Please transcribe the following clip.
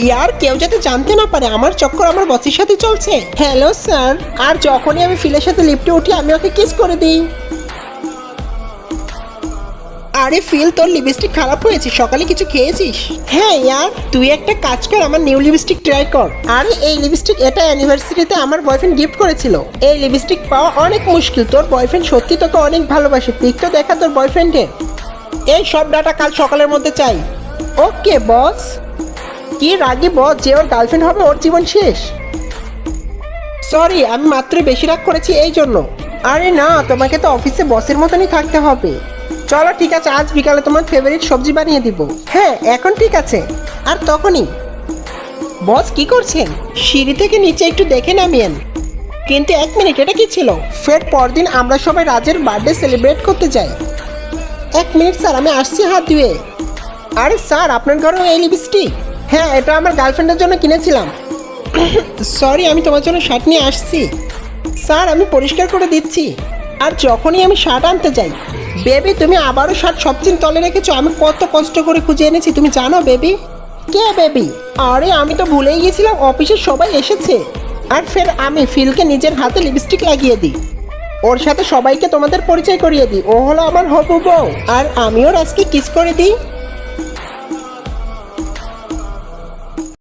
ইয়ার কেউ যাতে জানতে না পারে আমার চক্কর আমার বসের সাথে চলছে। Hello sir. আর যখনই আমি ফিলের সাথে লিফটে উঠি আমি ওকে কিস করে দিই। আরে ফিল, তোর লিপস্টিক খারাপ হয়েছে, সকালে কিছু খেয়েছিস? হ্যাঁ ইয়ার, তুই একটা কাজ কর, আমার নিউ লিপস্টিক ট্রাই কর। আরে এই লিপস্টিক এটা অ্যানিভার্সারিতে আমার বয়ফ্রেন্ড গিফট করেছিল। এই লিপস্টিক পাওয়া অনেক মুশকিল, তোর বয়ফ্রেন্ড সত্যি তোকে অনেক ভালোবাসে। পিক তো দেখা তোর বয়ফ্রেন্ডের। এই সব ডাটা কাল সকালের মধ্যে চাই। ওকে বস। কি রাগি বস, যে ওর গার্লফ্রেন্ড হবে ওর জীবন শেষ। সরি, আমি মাত্রই বেশি রাগ করেছি এই জন্য। আরে না, তোমাকে তো অফিসে বসের মতনই থাকতে হবে। চলো ঠিক আছে, আজ বিকালে তোমার ফেভারিট সবজি বানিয়ে দিব। হ্যাঁ এখন ঠিক আছে। আর তখনই বস কি করছেন? সিঁড়ি থেকে নিচে একটু দেখে নামিয়েন। কিন্তু এক মিনিট, এটা কি ছিল? ফের পরদিন আমরা সবাই রাজের বার্থডে সেলিব্রেট করতে যাই। এক মিনিট স্যার, আমি আসছি হাত ধুয়ে। আরে স্যার, আপনার ঘরেও এই লিপস্টিক? হ্যাঁ, এটা আমার গার্লফ্রেন্ডের জন্য কিনেছিলাম। সরি, আমি তোমার জন্য শার্ট নিয়ে আসছি। স্যার আমি পরিষ্কার করে দিচ্ছি। আর যখনই আমি শার্ট আনতে যাই, বেবি তুমি আবারও শার্ট সবচেয়ে তলে রেখেছো। আমি কত কষ্ট করে খুঁজে এনেছি, তুমি জানো বেবি? কে বেবি? আরে আমি তো ভুলেই গেছিলাম, অফিসের সবাই এসেছে। আর ফের আমি ফিলকে নিজের হাতে লিপস্টিক লাগিয়ে দিই। ওর সাথে সবাইকে তোমাদের পরিচয় করিয়ে দিই। ও হলো আমার হবু বউ। আর আমিও রাজকে কিস করে দিই।